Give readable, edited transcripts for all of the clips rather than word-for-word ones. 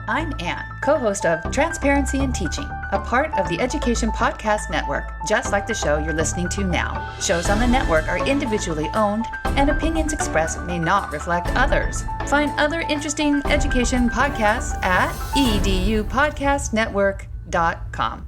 I'm Anne, co-host of Transparency in Teaching, a part of the Education Podcast Network, just like the show you're listening to now. Shows on the network are individually owned, and opinions expressed may not reflect others. Find other interesting education podcasts at edupodcastnetwork.com.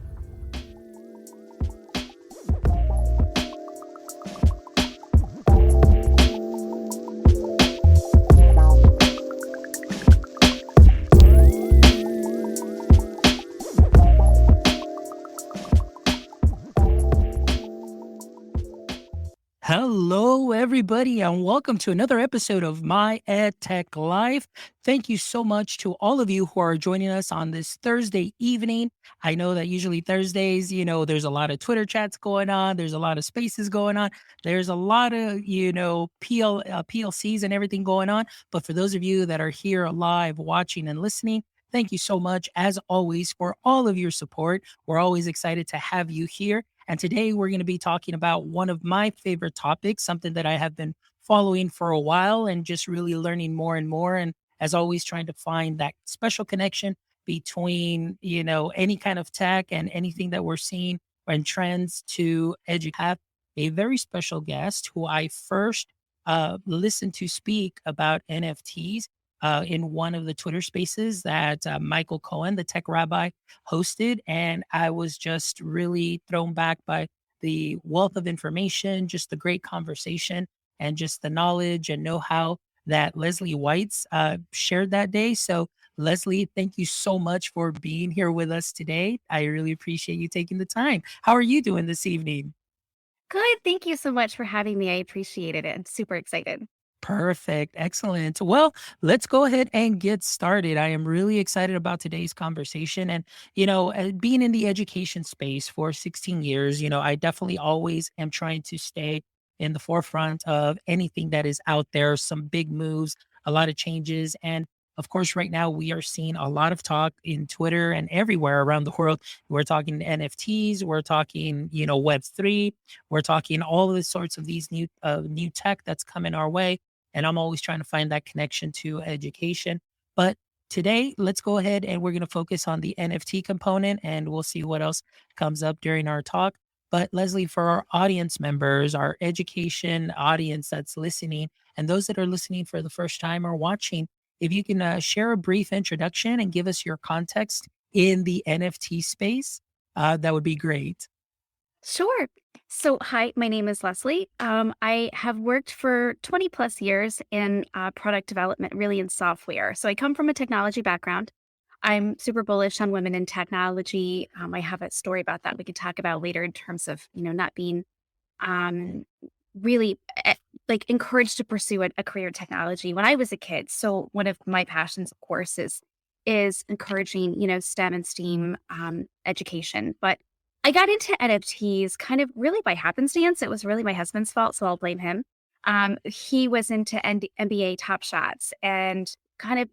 Hello, everybody, and welcome to another episode of My EdTech Life. Thank you so much to all of you who are joining us on this Thursday evening. I know that usually Thursdays, there's a lot of Twitter chats going on. There's a lot of spaces going on. There's a lot of, PLCs and everything going on. But for those of you that are here live watching and listening, thank you so much, as always, for all of your support. We're always excited to have you here. And today we're going to be talking about one of my favorite topics, something that I have been following for a while and just really learning more and more. And as always, trying to find that special connection between, any kind of tech and anything that we're seeing and trends to educate. Have a very special guest who I first listened to speak about NFTs in one of the Twitter spaces that Michael Cohen, the tech rabbi, hosted. And I was just really thrown back by the wealth of information, just the great conversation, and just the knowledge and know-how that Leslie Weitz shared that day. So Leslie, thank you so much for being here with us today. I really appreciate you taking the time. How are you doing this evening? Good. Thank you so much for having me. I appreciated it. I'm super excited. Perfect. Excellent. Well, let's go ahead and get started. I am really excited about today's conversation. And, being in the education space for 16 years, I definitely always am trying to stay in the forefront of anything that is out there, some big moves, a lot of changes. And of course, right now we are seeing a lot of talk in Twitter and everywhere around the world. We're talking NFTs, we're talking, Web3, we're talking all of the sorts of these new tech that's coming our way. And I'm always trying to find that connection to education. But today, let's go ahead and we're going to focus on the NFT component, and we'll see what else comes up during our talk. But Leslie, for our audience members, our education audience that's listening, and those that are listening for the first time or watching, if you can share a brief introduction and give us your context in the NFT space, that would be great. Sure. So, hi, my name is Leslie. I have worked for 20 plus years in product development, really in software. So, I come from a technology background. I'm super bullish on women in technology. I have a story about that we could talk about later in terms of, not being um, really like encouraged to pursue a career in technology when I was a kid. So, one of my passions, of course, is encouraging, STEM and STEAM education. But I got into NFTs kind of really by happenstance. It was really my husband's fault, so I'll blame him. He was into NBA Top Shots and kind of,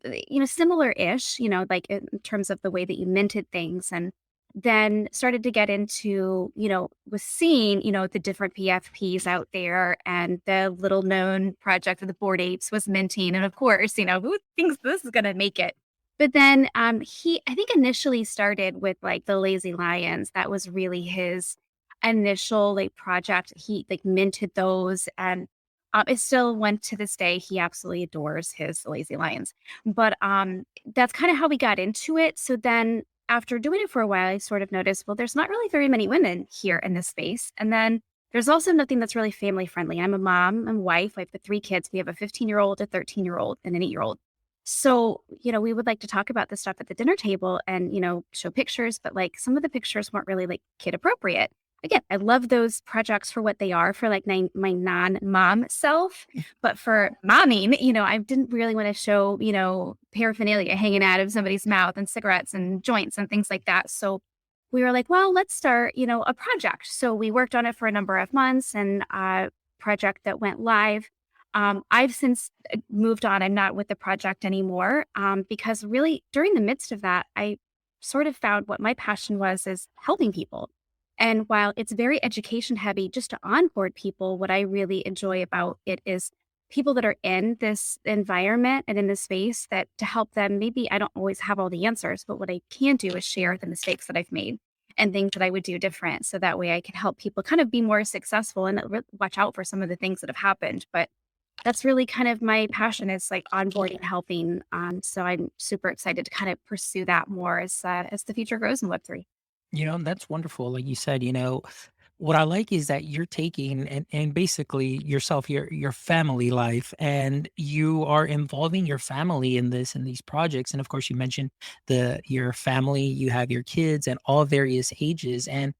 similar-ish, like in terms of the way that you minted things, and then started to get into, was seeing, the different PFPs out there, and the little known project of the Bored Apes was minting. And of course, who thinks this is going to make it? But then he, I think, initially started with like the Lazy Lions. That was really his initial like project. He like minted those, and it still went to this day. He absolutely adores his Lazy Lions. But that's kind of how we got into it. So then after doing it for a while, I sort of noticed, well, there's not really very many women here in this space. And then there's also nothing that's really family friendly. I'm a mom, I'm a wife. I have 3 kids. We have a 15-year-old, a 13-year-old, and an 8-year-old. So, we would like to talk about this stuff at the dinner table and, show pictures, but like some of the pictures weren't really like kid appropriate. Again, I love those projects for what they are for like my non-mom self, but for momming, I didn't really want to show, paraphernalia hanging out of somebody's mouth and cigarettes and joints and things like that. So we were like, well, let's start, a project. So we worked on it for a number of months, and a project that went live. I've since moved on. I'm not with the project anymore because really during the midst of that, I sort of found what my passion was is helping people. And while it's very education heavy just to onboard people, what I really enjoy about it is people that are in this environment and in this space, that to help them, maybe I don't always have all the answers, but what I can do is share the mistakes that I've made and things that I would do different. So that way I can help people kind of be more successful and watch out for some of the things that have happened. But that's really kind of my passion, is like onboarding, helping. So I'm super excited to kind of pursue that more as the future grows in Web3. That's wonderful. Like you said, what I like is that you're taking and basically yourself, your family life, and you are involving your family in this and these projects. And of course, you mentioned your family, you have your kids and all various ages. And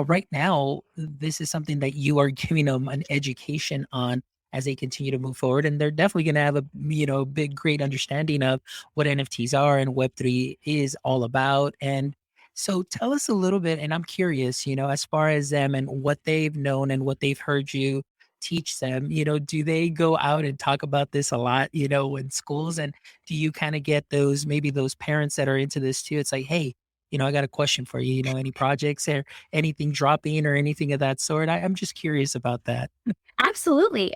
right now, this is something that you are giving them an education on as they continue to move forward. And they're definitely going to have a big, great understanding of what NFTs are and Web3 is all about. And so tell us a little bit, and I'm curious, as far as them and what they've known and what they've heard you teach them, do they go out and talk about this a lot, in schools? And do you kind of get maybe those parents that are into this too? It's like, hey, I got a question for you, any projects or anything dropping or anything of that sort? I'm just curious about that. Absolutely.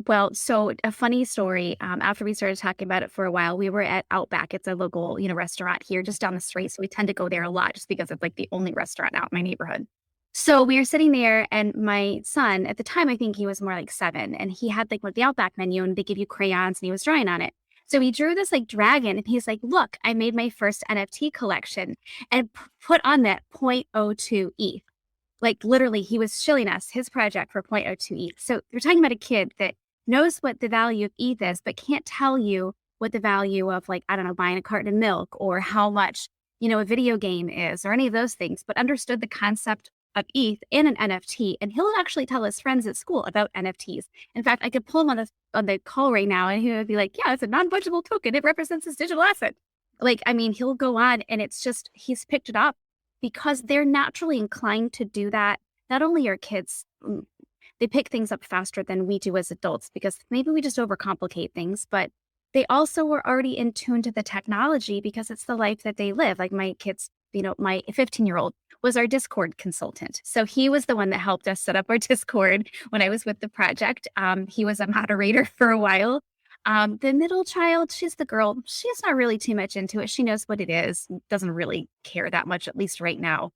Well, so a funny story. After we started talking about it for a while, we were at Outback. It's a local, restaurant here just down the street. So we tend to go there a lot just because it's like the only restaurant out in my neighborhood. So we were sitting there, and my son, at the time, I think he was more like 7, and he had like the Outback menu, and they give you crayons, and he was drawing on it. So he drew this like dragon, and he's like, "Look, I made my first NFT collection," and put on that 0.02 ETH. Like literally, he was shilling us his project for 0.02 ETH. So you're talking about a kid that knows what the value of ETH is, but can't tell you what the value of, like, I don't know, buying a carton of milk or how much, a video game is or any of those things, but understood the concept of ETH and an NFT. And he'll actually tell his friends at school about NFTs. In fact, I could pull him on the call right now, and he would be like, "Yeah, it's a non-fungible token. It represents his digital asset." Like, I mean, he'll go on, and it's just, he's picked it up because they're naturally inclined to do that. Not only are kids, they pick things up faster than we do as adults because maybe we just overcomplicate things, but they also were already in tune to the technology because it's the life that they live. Like my kids, my 15-year-old was our Discord consultant. So he was the one that helped us set up our Discord when I was with the project. He was a moderator for a while. The middle child, she's the girl. She's not really too much into it. She knows what it is, doesn't really care that much, at least right now.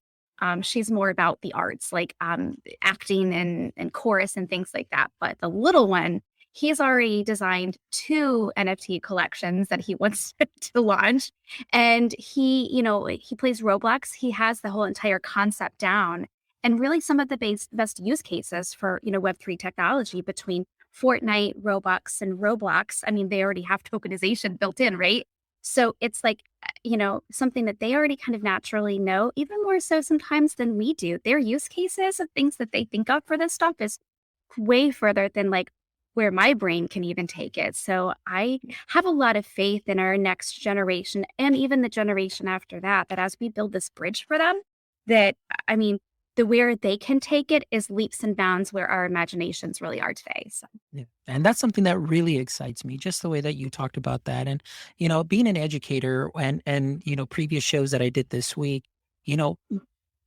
She's more about the arts, like acting and chorus and things like that. But the little one, he's already designed 2 NFT collections that he wants to launch. And he plays Roblox. He has the whole entire concept down. And really some of the best use cases for, Web3 technology between Fortnite, Robux, and Roblox. I mean, they already have tokenization built in, right? So it's like, something that they already kind of naturally know, even more so sometimes than we do. Their use cases of things that they think of for this stuff is way further than like where my brain can even take it. So I have a lot of faith in our next generation and even the generation after that, that as we build this bridge for them, that, I mean, the where they can take it is leaps and bounds where our imaginations really are today. So Yeah. And that's something that really excites me, just the way that you talked about that. And, being an educator and, previous shows that I did this week, you know,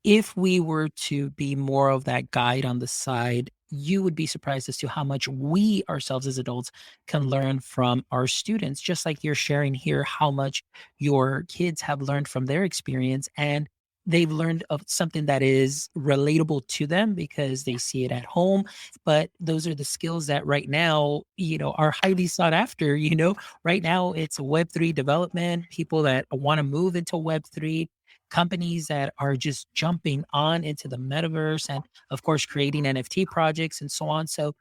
if we were to be more of that guide on the side, you would be surprised as to how much we ourselves as adults can learn from our students, just like you're sharing here, how much your kids have learned from their experience. And they've learned of something that is relatable to them because they see it at home. But those are the skills that right now, are highly sought after. Right now it's Web3 development, people that want to move into Web3, companies that are just jumping on into the metaverse, and of course creating NFT projects and so on. So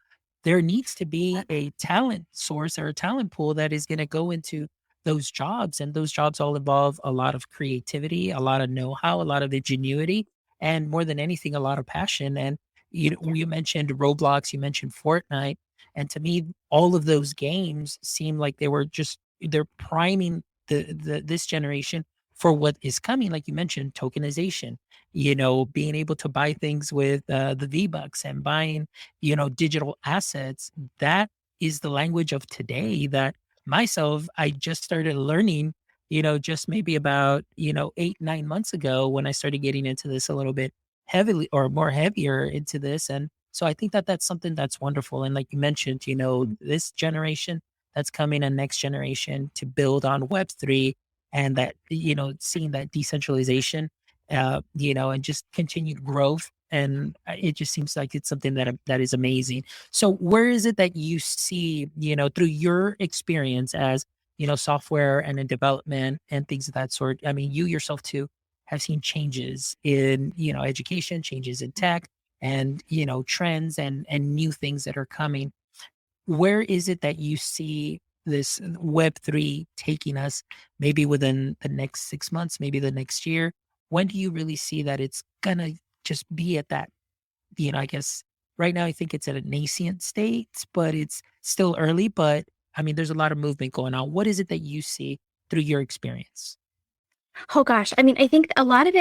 there needs to be a talent source or a talent pool that is going to go into those jobs, and those jobs all involve a lot of creativity, a lot of know-how, a lot of ingenuity, and more than anything, a lot of passion. And you mentioned Roblox, you mentioned Fortnite, and to me all of those games seem like they're priming the this generation for what is coming. Like you mentioned, tokenization, being able to buy things with the V-Bucks and buying, digital assets. That is the language of today that myself, I just started learning, just maybe about, 8, 9 months ago when I started getting into this a little bit heavily or more heavier into this. And So I think that that's something that's wonderful. And like you mentioned, this generation that's coming and next generation to build on Web3 and that, seeing that decentralization, and just continued growth. And it just seems like it's something that is amazing. So where is it that you see, through your experience as, software and in development and things of that sort? I mean, you yourself too have seen changes in, education, changes in tech and, trends and new things that are coming. Where is it that you see this Web3 taking us maybe within the next 6 months, maybe the next year? When do you really see that it's going to just be at that, I guess right now I think it's at a nascent state, but it's still early. But I mean, there's a lot of movement going on. What is it that you see through your experience? Oh gosh, I mean, I think a lot of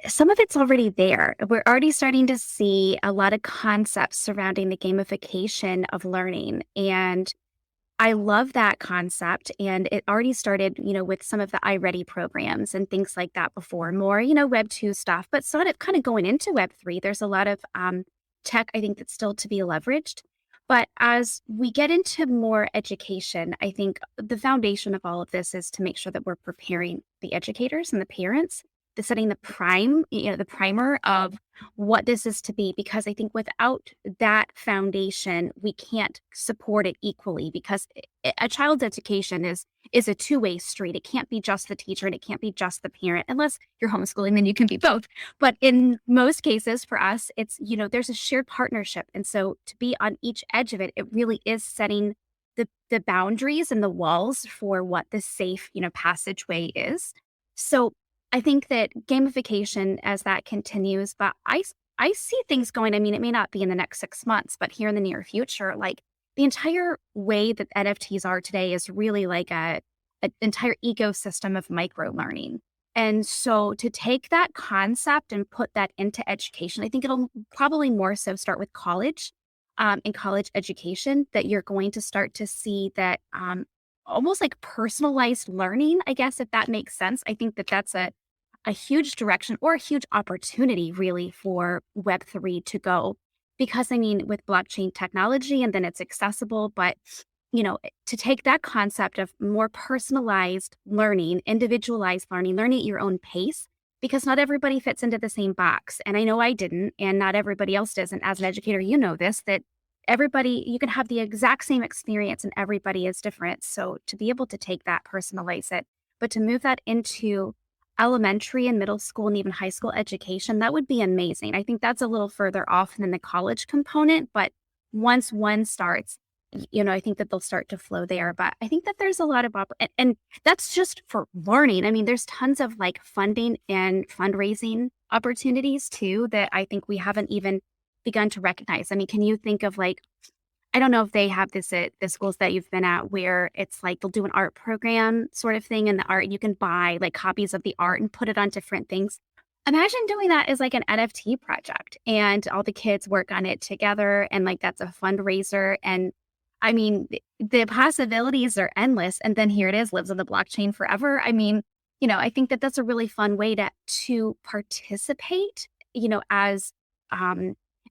some of it's already there. We're already starting to see a lot of concepts surrounding the gamification of learning. And I love that concept. And it already started, with some of the iReady programs and things like that before, more, Web 2 stuff, but sort of kind of going into Web 3. There's a lot of tech, I think, that's still to be leveraged. But as we get into more education, I think the foundation of all of this is to make sure that we're preparing the educators and the parents, the setting the primer of what this is to be, because I think without that foundation, we can't support it equally, because a child's education is a two-way street. It can't be just the teacher and it can't be just the parent, unless you're homeschooling, then you can be both. But in most cases for us, it's, there's a shared partnership. And so to be on each edge of it, it really is setting the boundaries and the walls for what the safe, passageway is. So I think that gamification, as that continues, but I see things going. I mean, it may not be in the next 6 months, but here in the near future, like the entire way that NFTs are today is really like an entire ecosystem of micro learning. And so to take that concept and put that into education, I think it'll probably more so start with college, in college education, that you're going to start to see that almost like personalized learning, I guess, if that makes sense. I think that that's a huge direction or a huge opportunity really for Web3 to go. Because I mean, with blockchain technology, and then it's accessible, but to take that concept of more personalized learning, individualized learning at your own pace, because not everybody fits into the same box. And I know I didn't, and not everybody else does. And as an educator, this, that you can have the exact same experience and everybody is different. So to be able to take that, personalize it, but to move that into elementary and middle school and even high school education, that would be amazing. I think that's a little further off than the college component, but once one starts, I think that they'll start to flow there. But I think that there's a lot of and that's just for learning. I mean, there's tons of like funding and fundraising opportunities too that I think we haven't even begun to recognize. I mean, can you think of like, I don't know if they have this at the schools that you've been at, where it's like they'll do an art program sort of thing, and the art, you can buy like copies of the art and put it on different things. Imagine doing that as like an NFT project, and all the kids work on it together, and like that's a fundraiser. And I mean, the possibilities are endless. And then here it is, lives on the blockchain forever. I mean, I think that that's a really fun way to participate, as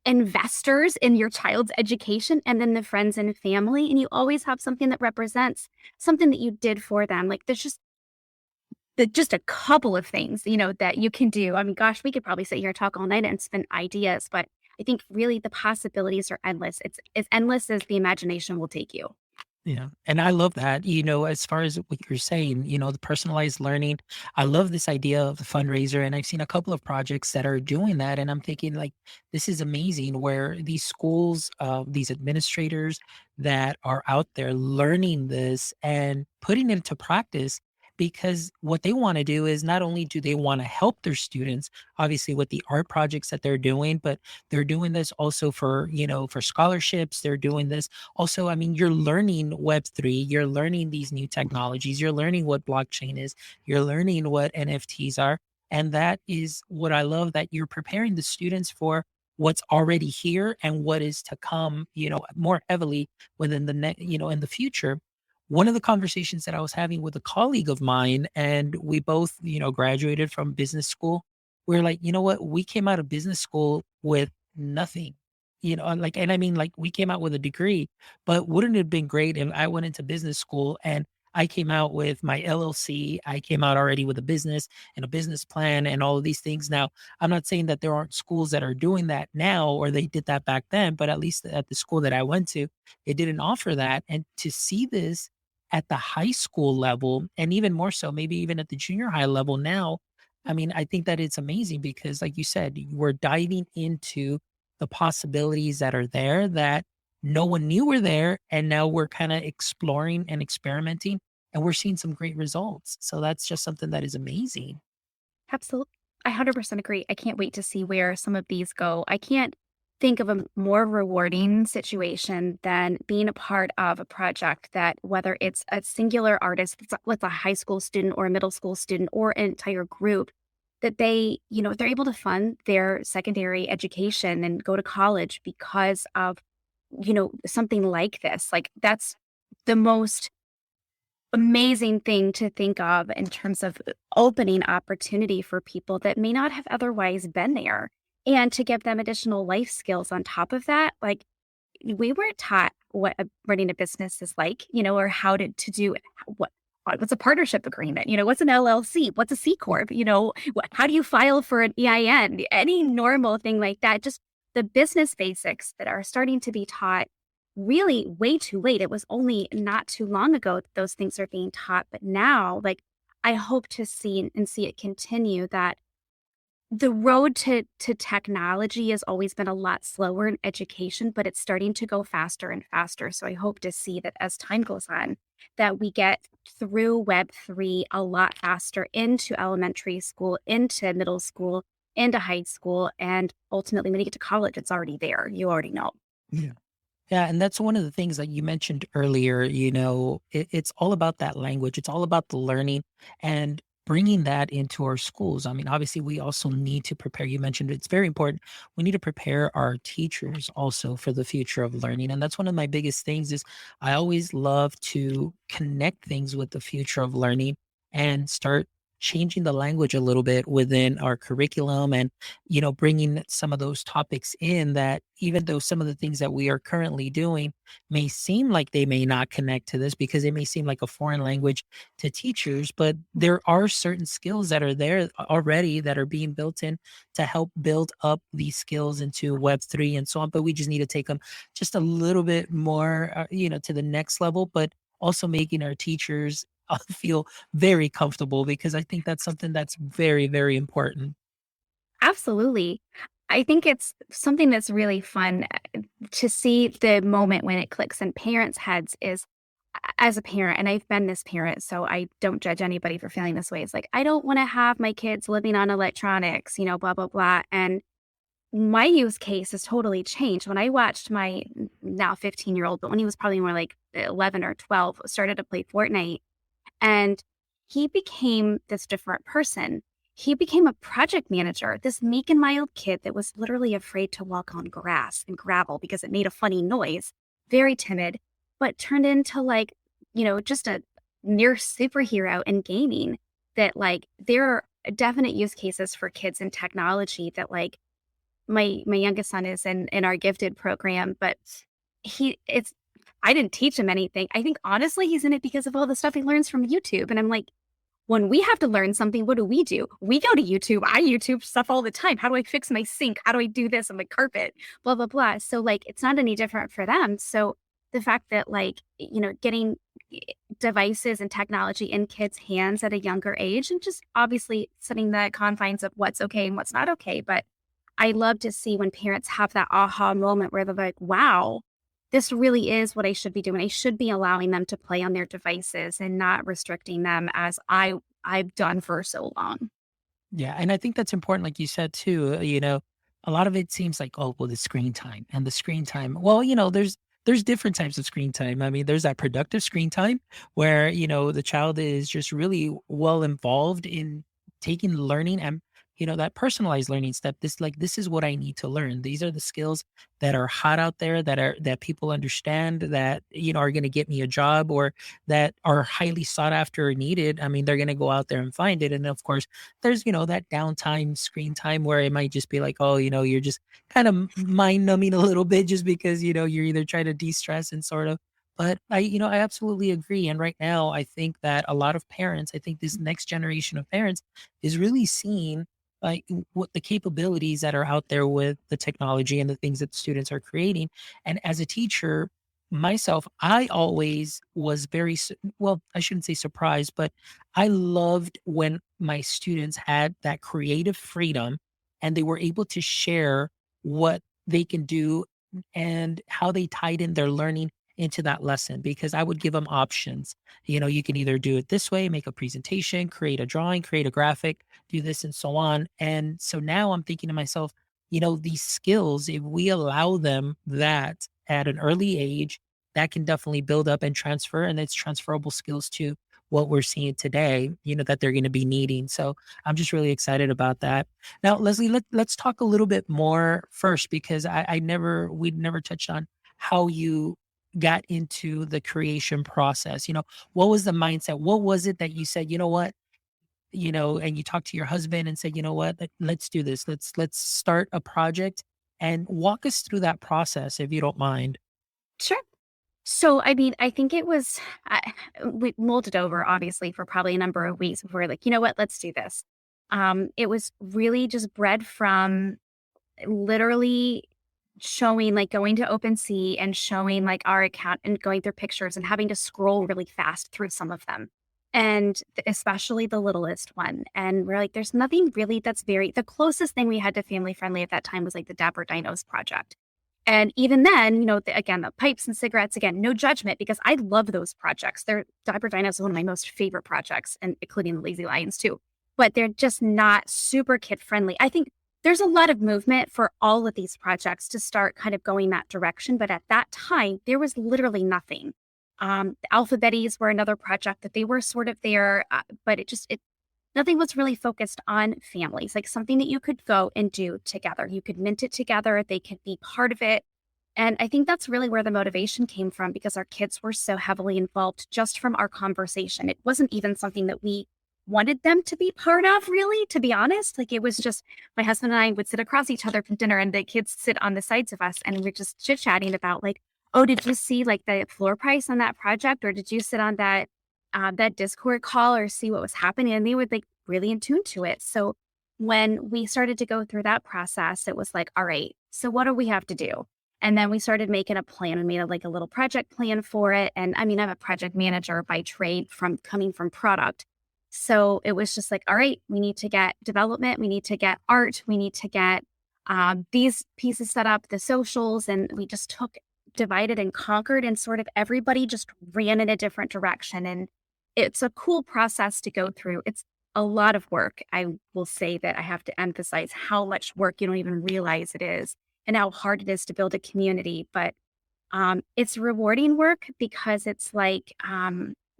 investors in your child's education, and then the friends and family. And you always have something that represents something that you did for them. Like there's just a couple of things, that you can do. I mean, gosh, we could probably sit here and talk all night and spin ideas, but I think really the possibilities are endless. It's as endless as the imagination will take you. Yeah. And I love that, as far as what you're saying, the personalized learning. I love this idea of the fundraiser. And I've seen a couple of projects that are doing that. And I'm thinking, like, this is amazing where these schools, these administrators that are out there learning this and putting it into practice. Because what they want to do is not only do they want to help their students, obviously with the art projects that they're doing, but they're doing this also for, for scholarships. They're doing this also, I mean, you're learning Web3, you're learning these new technologies, you're learning what blockchain is, you're learning what NFTs are. And that is what I love, that you're preparing the students for what's already here and what is to come, more heavily within the next, in the future. One of the conversations that I was having with a colleague of mine, and we both, graduated from business school, we're like, you know what? We came out of business school with nothing. like, and I mean, like, we came out with a degree, but wouldn't it have been great if I went into business school and I came out with my LLC? I came out already with a business and a business plan and all of these things. Now, I'm not saying that there aren't schools that are doing that now or they did that back then, but at least at the school that I went to, it didn't offer that. And to see this at the high school level, and even more so, maybe even at the junior high level now, I mean, I think that it's amazing because, like you said, we're diving into the possibilities that are there that no one knew were there. And now we're kind of exploring and experimenting, and we're seeing some great results. So that's just something that is amazing. Absolutely. I 100% agree. I can't wait to see where some of these go. I can't think of a more rewarding situation than being a part of a project that, whether it's a singular artist, it's a high school student or a middle school student or an entire group, that they're able to fund their secondary education and go to college because of, something like this. Like, that's the most amazing thing to think of in terms of opening opportunity for people that may not have otherwise been there, and to give them additional life skills on top of that. Like, we weren't taught what running a business is like, or how to do it. What's a partnership agreement? What's an LLC? What's a C corp? How do you file for an EIN? Any normal thing like that. Just the business basics that are starting to be taught really way too late. It was only not too long ago that those things are being taught, but now, like, I hope to see it continue, that the road to technology has always been a lot slower in education, but it's starting to go faster and faster. So I hope to see that as time goes on, that we get through Web3 a lot faster into elementary school, into middle school, into high school, and ultimately when you get to college, it's already there. You already know. Yeah. Yeah, and that's one of the things that you mentioned earlier. It's all about that language. It's all about the learning and bringing that into our schools. I mean, obviously, we also need to prepare. You mentioned it's very important. We need to prepare our teachers also for the future of learning. And that's one of my biggest things is I always love to connect things with the future of learning and start changing the language a little bit within our curriculum and bringing some of those topics in that, even though some of the things that we are currently doing may seem like they may not connect to this because it may seem like a foreign language to teachers, but there are certain skills that are there already that are being built in to help build up these skills into Web3 and so on. But we just need to take them just a little bit more, to the next level, but also making our teachers feel very comfortable because I think that's something that's very, very important. Absolutely. I think it's something that's really fun to see the moment when it clicks in parents' heads is, as a parent, and I've been this parent, so I don't judge anybody for feeling this way. It's like, I don't want to have my kids living on electronics, blah, blah, blah. And my use case has totally changed. When I watched my now 15-year-old, but when he was probably more like 11 or 12, started to play Fortnite, and he became this different person. He became a project manager, this meek and mild kid that was literally afraid to walk on grass and gravel because it made a funny noise, very timid, but turned into, like, just a near superhero in gaming. That, like, there are definite use cases for kids in technology that, like, my youngest son is in our gifted program, but it's I didn't teach him anything. I think honestly he's in it because of all the stuff he learns from YouTube. And I'm like, when we have to learn something, what do? We go to YouTube. I YouTube stuff all the time. How do I fix my sink? How do I do this on my carpet? Blah, blah, blah. So, like, it's not any different for them. So the fact that, like, getting devices and technology in kids' hands at a younger age, and just obviously setting the confines of what's okay and what's not okay. But I love to see when parents have that aha moment where they're like, wow, this really is what I should be doing. I should be allowing them to play on their devices and not restricting them as I've done for so long. Yeah, and I think that's important, like you said too. A lot of it seems like, oh, well, the screen time and the screen time. Well, there's different types of screen time. I mean, there's that productive screen time where the child is just really well involved in taking learning and that personalized learning step. This is what I need to learn. These are the skills that are hot out there, that people understand, that, are going to get me a job, or that are highly sought after or needed. I mean, they're going to go out there and find it. And of course, there's, that downtime, screen time, where it might just be like, oh, you're just kind of mind numbing a little bit, just because, you're either trying to de-stress and sort of. But I absolutely agree. And right now, I think that a lot of parents, I think this next generation of parents is really seeing like what the capabilities that are out there with the technology and the things that students are creating. And as a teacher myself, I always was well, I shouldn't say surprised, but I loved when my students had that creative freedom and they were able to share what they can do and how they tied in their learning into that lesson, because I would give them options. You can either do it this way, make a presentation, create a drawing, create a graphic, do this, and so on. And so now I'm thinking to myself, these skills, if we allow them that at an early age, that can definitely build up and transfer. And it's transferable skills to what we're seeing today, that they're going to be needing. So I'm just really excited about that. Now, Leslie, let's talk a little bit more first, because we'd never touched on how you got into the creation process. What was the mindset? What was it that you said, what, and you talked to your husband and said, what, let's do this. Let's start a project, and walk us through that process, if you don't mind. Sure. So, I mean, I think we molded over obviously for probably a number of weeks before we're like, you know what, let's do this. It was really just bred from literally showing, like going to OpenSea and showing like our account and going through pictures and having to scroll really fast through some of them. And especially the littlest one. And we're like, there's nothing really the closest thing we had to family friendly at that time was like the Dapper Dinos project. And even then, again, the pipes and cigarettes, again, no judgment, because I love those projects. Dapper Dinos is one of my most favorite projects, and including the Lazy Lions too. But they're just not super kid friendly. I think there's a lot of movement for all of these projects to start kind of going that direction. But at that time, there was literally nothing. The Alphabeties were another project that they were sort of there, but nothing was really focused on families, like something that you could go and do together. You could mint it together. They could be part of it. And I think that's really where the motivation came from, because our kids were so heavily involved just from our conversation. It wasn't even something that we wanted them to be part of, really, to be honest. Like, it was just my husband and I would sit across each other for dinner, and the kids sit on the sides of us, and we're just chit-chatting about like, oh, did you see like the floor price on that project? Or did you sit on that Discord call or see what was happening? And they were like really in tune to it. So when we started to go through that process, it was like, all right, so what do we have to do? And then we started making a plan and made like a little project plan for it. And I mean, I'm a project manager by trade coming from product. So it was just like, all right, we need to get development, we need to get art, we need to get these pieces set up, the socials, and we just divided and conquered, and sort of everybody just ran in a different direction. And it's a cool process to go through. It's a lot of work. I will say that I have to emphasize how much work you don't even realize it is, and how hard it is to build a community. But it's rewarding work, because it's like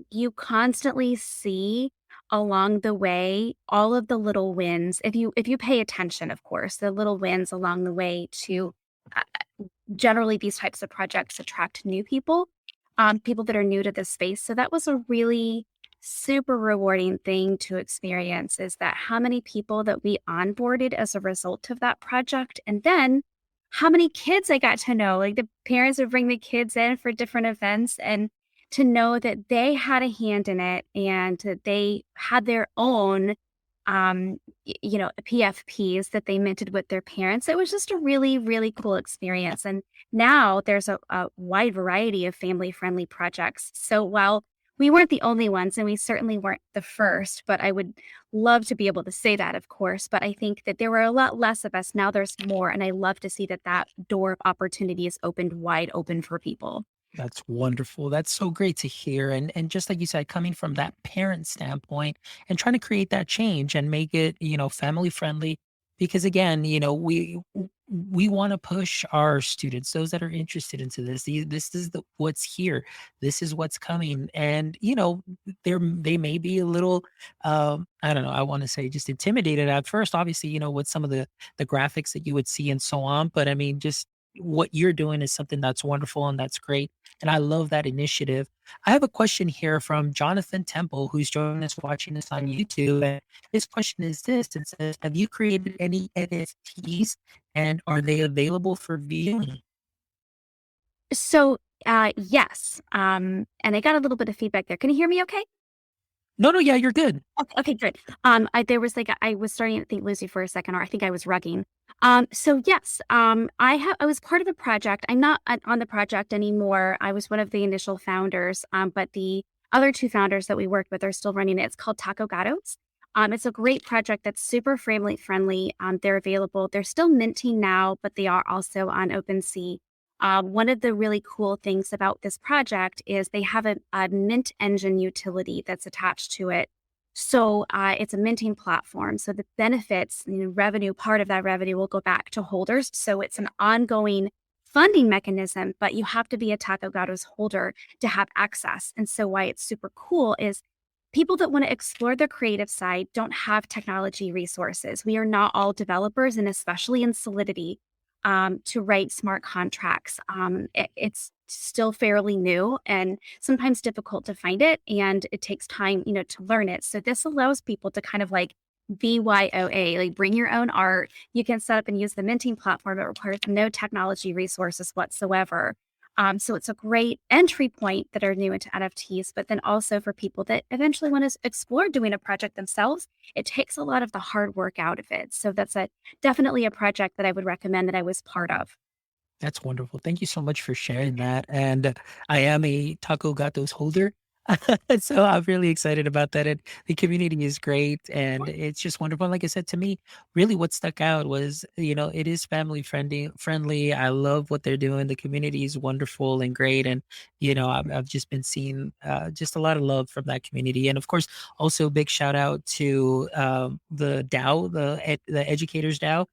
you constantly see along the way all of the little wins. If you pay attention, of course, the little wins along the way to generally these types of projects attract new people, people that are new to this space. So that was a really super rewarding thing to experience, is that how many people that we onboarded as a result of that project. And then how many kids I got to know, like the parents would bring the kids in for different events, and to know that they had a hand in it, and that they had their own PFPs that they minted with their parents. It was just a really, really cool experience. And now there's a wide variety of family-friendly projects. So while we weren't the only ones, and we certainly weren't the first, but I would love to be able to say that, of course. But I think that there were a lot less of us. Now there's more. And I love to see that door of opportunity is opened wide open for people. That's wonderful. That's so great to hear. And just like you said, coming from that parent standpoint and trying to create that change and make it, family friendly. Because again, we want to push our students, those that are interested into this. This is what's here. This is what's coming, and they may be a little, I don't know. I want to say just intimidated at first. Obviously, with some of the graphics that you would see and so on. But I mean, just what you're doing is something that's wonderful and that's great. And I love that initiative. I have a question here from Jonathan Temple, who's joining us watching this on YouTube. And his question is this: it says, have you created any NFTs and are they available for viewing? So, yes. And I got a little bit of feedback there. Can you hear me okay? No, no, yeah, you're good. Okay, good. There was like I was starting to think lose you for a second, or I think I was rugging. So yes, I was part of a project. I'm not on the project anymore. I was one of the initial founders, but the other two founders that we worked with are still running it. It's called Taco Gatos. It's a great project that's super family friendly. They're available. They're still minting now, but they are also on OpenSea. One of the really cool things about this project is they have a mint engine utility that's attached to it. So it's a minting platform. So the benefits, revenue, part of that revenue will go back to holders. So it's an ongoing funding mechanism, but you have to be a Taco Gatos holder to have access. And so why it's super cool is people that want to explore the creative side don't have technology resources. We are not all developers, and especially in Solidity, to write smart contracts. It's still fairly new and sometimes difficult to find it, and it takes time, to learn it. So this allows people to kind of like BYOA, like bring your own art. You can set up and use the minting platform. It requires no technology resources whatsoever. So it's a great entry point that are new into NFTs, but then also for people that eventually want to explore doing a project themselves, it takes a lot of the hard work out of it. So that's definitely a project that I would recommend that I was part of. That's wonderful. Thank you so much for sharing that. And I am a Taco Gatos holder. So I'm really excited about that. And the community is great. And it's just wonderful. Like I said, to me, really what stuck out was, it is family friendly. I love what they're doing. The community is wonderful and great. And, I've just been seeing just a lot of love from that community. And of course, also big shout out to the DAO, the Educators DAO,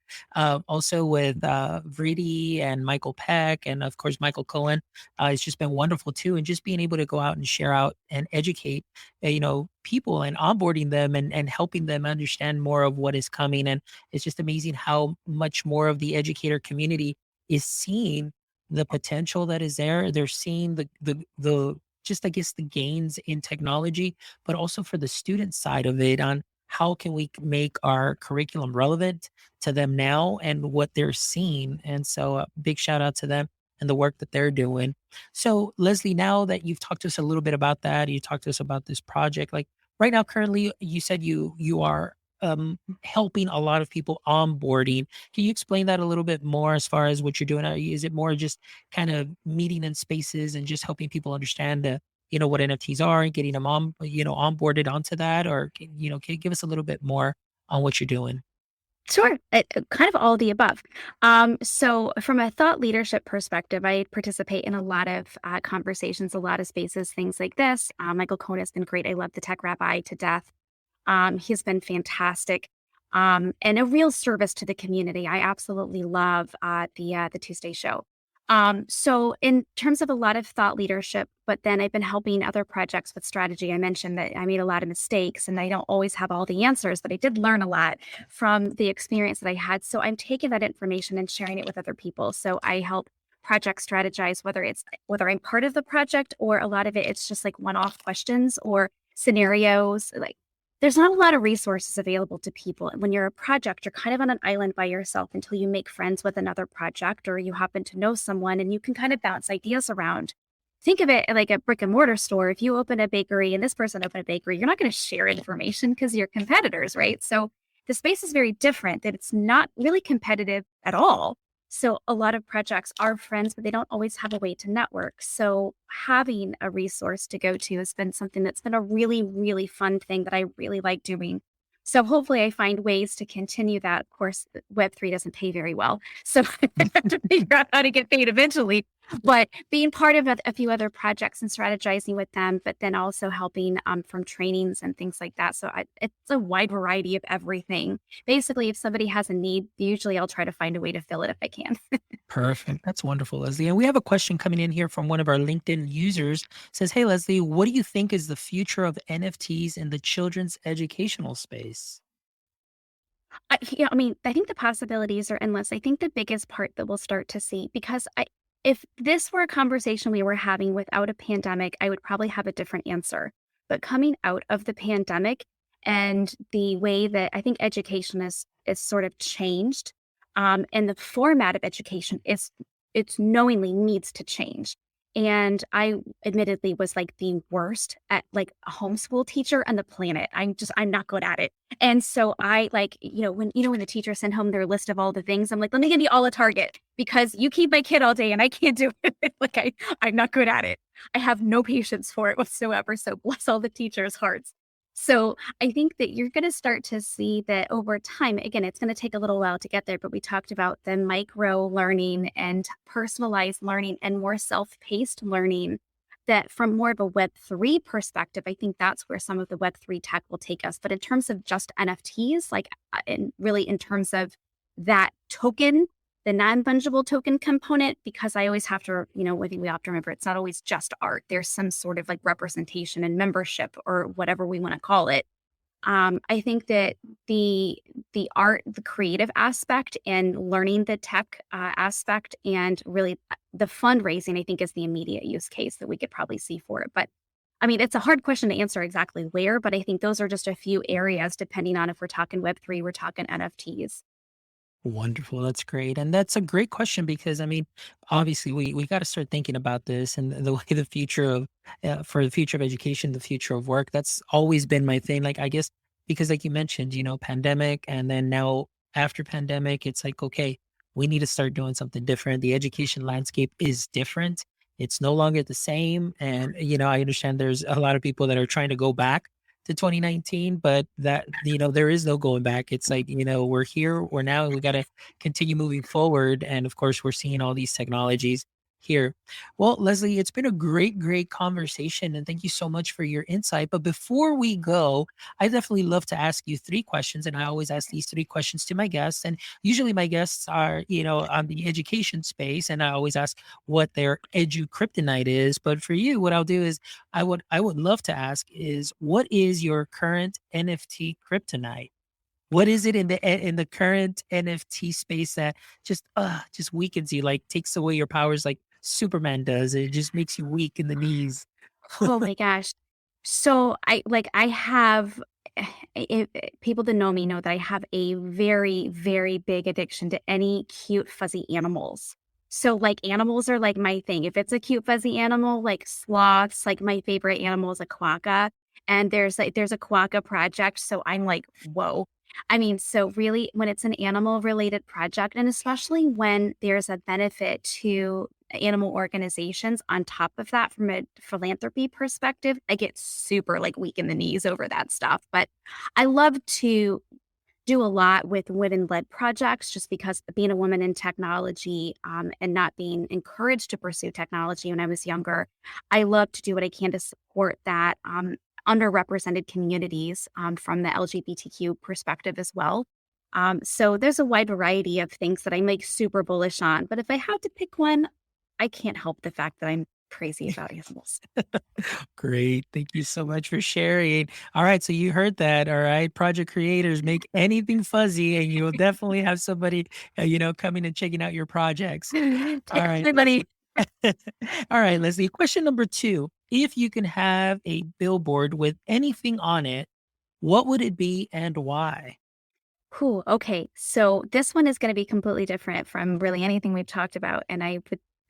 also with Vridi and Michael Peck, and of course, Michael Cohen. It's just been wonderful too. And just being able to go out and share out and educate, people and onboarding them and helping them understand more of what is coming. And it's just amazing how much more of the educator community is seeing the potential that is there. They're seeing the just, I guess, the gains in technology, but also for the student side of it on how can we make our curriculum relevant to them now and what they're seeing. And so big shout out to them and the work that they're doing. So Leslie, now that you've talked to us a little bit about that, you talked to us about this project, like right now, currently, you said you are helping a lot of people onboarding. Can you explain that a little bit more as far as what you're doing? Is it more just kind of meeting in spaces and just helping people understand what NFTs are and getting them onboarded onto that? Or, can you give us a little bit more on what you're doing? Sure. Kind of all of the above. So, from a thought leadership perspective, I participate in a lot of conversations, a lot of spaces, things like this. Michael Cohen has been great. I love the Tech Rabbi to death. He's been fantastic, and a real service to the community. I absolutely love the Tuesday show. So in terms of a lot of thought leadership, but then I've been helping other projects with strategy. I mentioned that I made a lot of mistakes and I don't always have all the answers, but I did learn a lot from the experience that I had. So I'm taking that information and sharing it with other people. So I help project strategize, whether I'm part of the project or a lot of it's just like one-off questions or scenarios. Like there's not a lot of resources available to people. When you're a project, you're kind of on an island by yourself until you make friends with another project or you happen to know someone and you can kind of bounce ideas around. Think of it like a brick and mortar store. If you open a bakery and this person opened a bakery, you're not going to share information because you're competitors, right? So the space is very different, that it's not really competitive at all. So a lot of projects are friends, but they don't always have a way to network. So having a resource to go to has been something that's been a really, really fun thing that I really like doing. So hopefully I find ways to continue that. Of course, Web3 doesn't pay very well. So I have to figure out how to get paid eventually. but being part of a few other projects and strategizing with them, but then also helping from trainings and things like that. So it's a wide variety of everything. Basically, if somebody has a need, usually I'll try to find a way to fill it if I can. Perfect. That's wonderful, Leslie. And we have a question coming in here from one of our LinkedIn users. It says, "Hey, Leslie, what do you think is the future of NFTs in the children's educational space?" I mean, I think the possibilities are endless. I think the biggest part that we'll start to see, because if this were a conversation we were having without a pandemic, I would probably have a different answer. But coming out of the pandemic and the way that I think education is sort of changed, and the format of education is it's knowingly needs to change. And I admittedly was like the worst at like a homeschool teacher on the planet. I'm not good at it. And so I like, when the teacher sent home their list of all the things, I'm like, let me give you all a target because you keep my kid all day and I can't do it. Like I'm not good at it. I have no patience for it whatsoever. So bless all the teachers' hearts. So I think that you're going to start to see that over time, again, it's going to take a little while to get there, but we talked about the micro learning and personalized learning and more self-paced learning, that from more of a Web3 perspective, I think that's where some of the Web3 tech will take us. But in terms of just NFTs, like, and really in terms of that token, the non-fungible token component, because I always have to, I think we have to remember it's not always just art. There's some sort of like representation and membership or whatever we want to call it. I think that the art, the creative aspect and learning the tech aspect and really the fundraising, I think is the immediate use case that we could probably see for it. But I mean, it's a hard question to answer exactly where, but I think those are just a few areas depending on if we're talking Web3, we're talking NFTs. Wonderful. That's great. And that's a great question because I mean, obviously we got to start thinking about this and the way the future of for the future of education, the future of work. That's always been my thing. Like I guess because like you mentioned, pandemic and then now after pandemic, it's like, okay, we need to start doing something different. The education landscape is different. It's no longer the same. And, I understand there's a lot of people that are trying to go back to 2019, but that, there is no going back. It's like, we're here, we're now, and we got to continue moving forward. And of course, we're seeing all these technologies here. Well, Leslie, it's been a great, great conversation. And thank you so much for your insight. But before we go, I definitely love to ask you three questions. And I always ask these three questions to my guests. And usually my guests are, on the education space. And I always ask what their edu kryptonite is. But for you, what I'll do is I would love to ask is what is your current NFT kryptonite? What is it in the current NFT space that just weakens you, like takes away your powers like Superman does? It just makes you weak in the knees. Oh my gosh. So I have people that know me know that I have a very, very big addiction to any cute fuzzy animals. So like animals are like my thing. If it's a cute fuzzy animal, like sloths, like my favorite animal is a quokka. And there's a quokka project. So I'm like, whoa. I mean, so really when it's an animal related project, and especially when there's a benefit to animal organizations on top of that from a philanthropy perspective, I get super like weak in the knees over that stuff. But I love to do a lot with women-led projects just because being a woman in technology and not being encouraged to pursue technology when I was younger, I love to do what I can to support that underrepresented communities from the LGBTQ perspective as well. So there's a wide variety of things that I'm like super bullish on. But if I had to pick one, I can't help the fact that I'm crazy about animals. Great. Thank you so much for sharing. All right. So you heard that. All right. Project creators, make anything fuzzy and you'll definitely have somebody, coming and checking out your projects. All right. Everybody. All right, Leslie. Question number two. If you can have a billboard with anything on it, what would it be and why? Cool. Okay. So this one is going to be completely different from really anything we've talked about. And I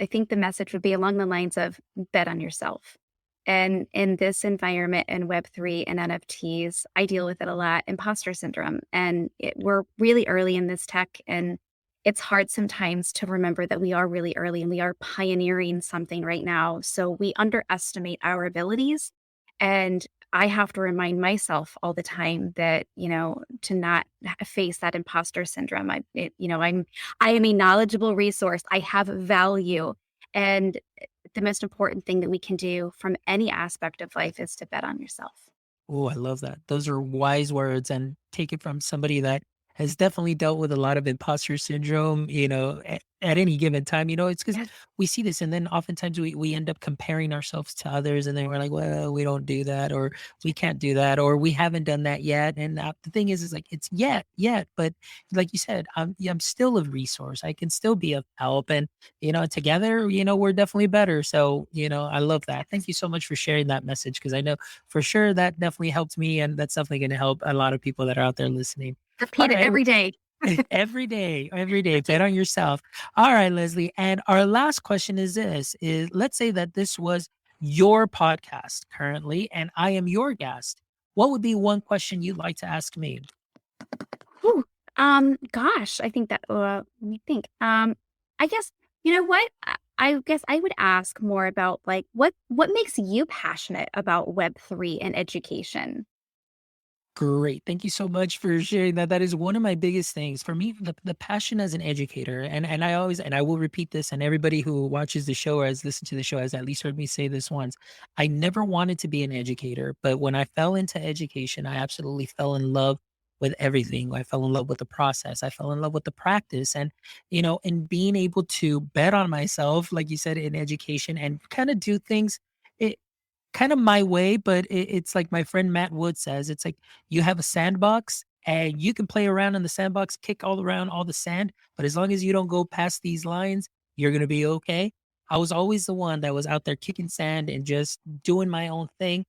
think the message would be along the lines of bet on yourself. And in this environment and Web3 and NFTs, I deal with it a lot, imposter syndrome. And we're really early in this tech. And it's hard sometimes to remember that we are really early and we are pioneering something right now. So we underestimate our abilities. And I have to remind myself all the time that, to not face that imposter syndrome. I am a knowledgeable resource. I have value. And the most important thing that we can do from any aspect of life is to bet on yourself. Oh, I love that. Those are wise words, and take it from somebody that has definitely dealt with a lot of imposter syndrome, at any given time. It's because Yes. we see this, and then oftentimes we end up comparing ourselves to others, and then we're like, well, we don't do that, or we can't do that, or we haven't done that yet. And the thing is like, it's yet, but like you said, yeah, I'm still a resource. I can still be of help, and together, we're definitely better. So, I love that. Thank you so much for sharing that message, because I know for sure that definitely helped me, and that's definitely going to help a lot of people that are out there listening. All Repeat it right. every day. Every day, bet on yourself. All right, Leslie. And our last question is this: is let's say that this was your podcast currently, and I am your guest. What would be one question you'd like to ask me? Whew. Gosh, I think that, let me think. I guess, you know what? I guess I would ask more about like what makes you passionate about Web3 and education? Great. Thank you so much for sharing that. That is one of my biggest things. For me, the passion as an educator, and I always, and I will repeat this, and everybody who watches the show or has listened to the show has at least heard me say this once. I never wanted to be an educator, but when I fell into education, I absolutely fell in love with everything. I fell in love with the process. I fell in love with the practice, and being able to bet on myself, like you said, in education, and kind of do things. Kind of my way, but it's like my friend Matt Wood says, it's like you have a sandbox and you can play around in the sandbox, kick all around all the sand, but as long as you don't go past these lines, you're going to be okay. I was always the one that was out there kicking sand and just doing my own thing.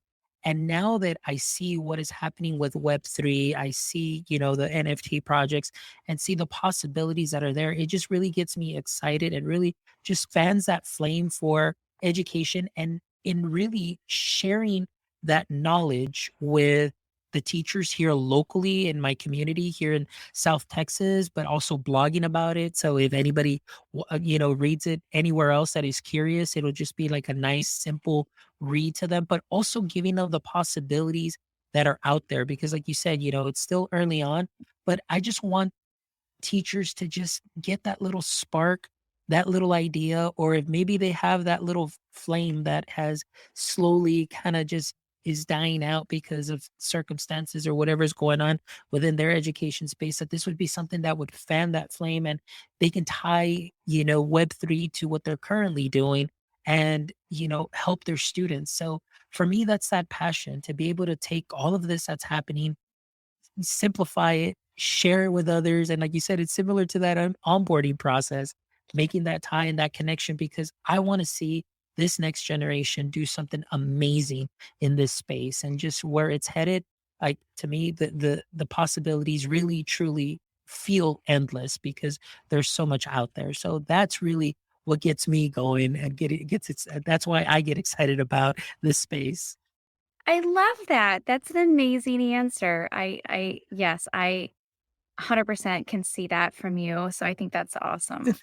And now that I see what is happening with Web3, I see, the NFT projects and see the possibilities that are there. It just really gets me excited and really just fans that flame for education and in really sharing that knowledge with the teachers here locally in my community here in South Texas, but also blogging about it. So if anybody, reads it anywhere else that is curious, it'll just be like a nice, simple read to them, but also giving them the possibilities that are out there. Because like you said, it's still early on, but I just want teachers to just get that little spark, that little idea, or if maybe they have that little flame that has slowly kind of just is dying out because of circumstances or whatever's going on within their education space, that this would be something that would fan that flame and they can tie, Web3 to what they're currently doing and, help their students. So for me, that's that passion to be able to take all of this that's happening, simplify it, share it with others. And like you said, it's similar to that onboarding process, making that tie and that connection because I want to see this next generation do something amazing in this space and just where it's headed. Like to me, the possibilities really truly feel endless because there's so much out there. So that's really what gets me going and that's why I get excited about this space. I love that. That's an amazing answer. Yes, I 100% can see that from you. So I think that's awesome.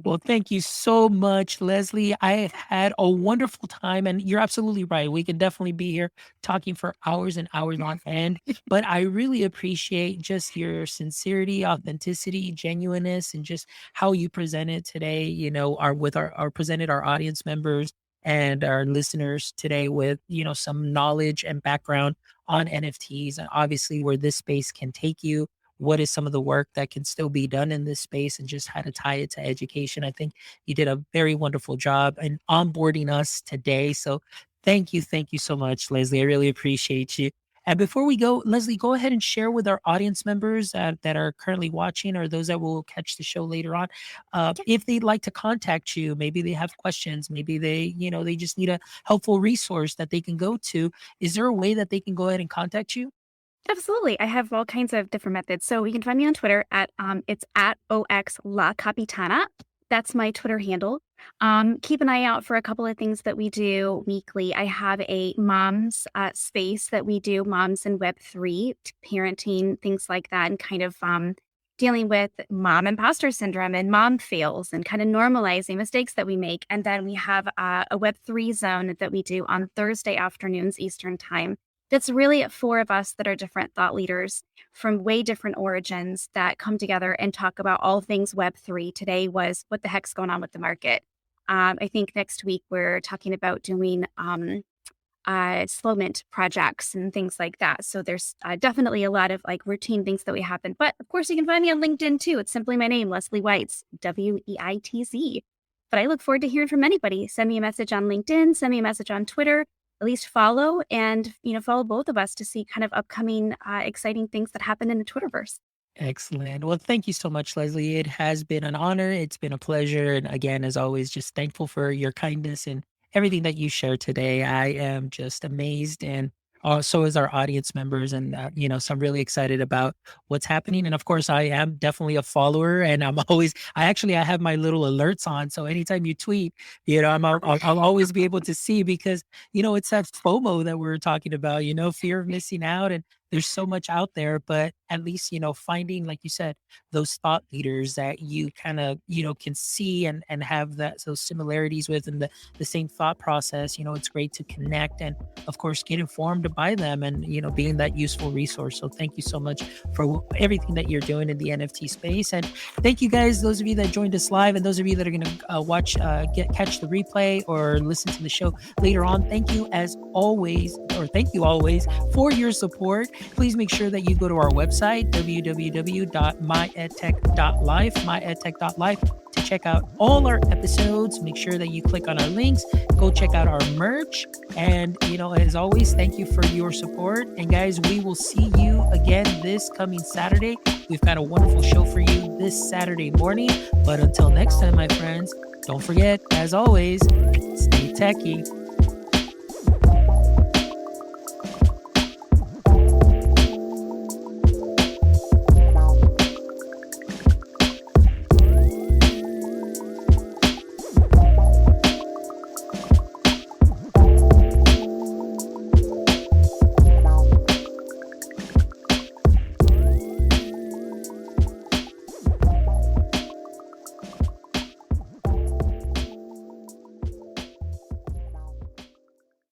Well, thank you so much, Leslie. I have had a wonderful time, and you're absolutely right. We can definitely be here talking for hours and hours on end. But I really appreciate just your sincerity, authenticity, genuineness, and just how you presented today. Our presented our audience members and our listeners today with some knowledge and background on NFTs, and obviously where this space can take you, what is some of the work that can still be done in this space and just how to tie it to education. I think you did a very wonderful job in onboarding us today. So thank you so much, Leslie. I really appreciate you. And before we go, Leslie, go ahead and share with our audience members that are currently watching or those that will catch the show later on, if they'd like to contact you, maybe they have questions, maybe they just need a helpful resource that they can go to. Is there a way that they can go ahead and contact you? Absolutely. I have all kinds of different methods. So you can find me on Twitter at it's at OX La Capitana. That's my Twitter handle. Keep an eye out for a couple of things that we do weekly. I have a moms space that we do, moms in Web3, parenting, things like that, and kind of dealing with mom imposter syndrome and mom fails and kind of normalizing mistakes that we make. And then we have a Web3 zone that we do on Thursday afternoons Eastern time. That's really four of us that are different thought leaders from way different origins that come together and talk about all things Web3. Today was what the heck's going on with the market. I think next week we're talking about doing slow mint projects and things like that. So there's definitely a lot of like routine things that we happen. But of course, you can find me on LinkedIn too. It's simply my name, Leslie Weitz, Weitz. But I look forward to hearing from anybody. Send me a message on LinkedIn, send me a message on Twitter, at least follow and, follow both of us to see kind of upcoming exciting things that happen in the Twitterverse. Excellent. Well, thank you so much, Leslie. It has been an honor. It's been a pleasure. And again, as always, just thankful for your kindness and everything that you shared today. I am just amazed. And so is our audience members. And, so I'm really excited about what's happening. And of course, I am definitely a follower and I have my little alerts on. So anytime you tweet, I'll always be able to see because, it's that FOMO that we're talking about, fear of missing out. And there's so much out there, but at least, finding, like you said, those thought leaders that you kind of, can see and have those similarities with and the same thought process, it's great to connect and of course get informed by them and, being that useful resource. So thank you so much for everything that you're doing in the NFT space. And thank you guys, those of you that joined us live and those of you that are going to catch the replay or listen to the show later on. Thank you always for your support. Please make sure that you go to our website, www.myedtech.life, to check out all our episodes. Make sure that you click on our links, go check out our merch. And, as always, thank you for your support. And guys, we will see you again this coming Saturday. We've got a wonderful show for you this Saturday morning. But until next time, my friends, don't forget, as always, stay techie.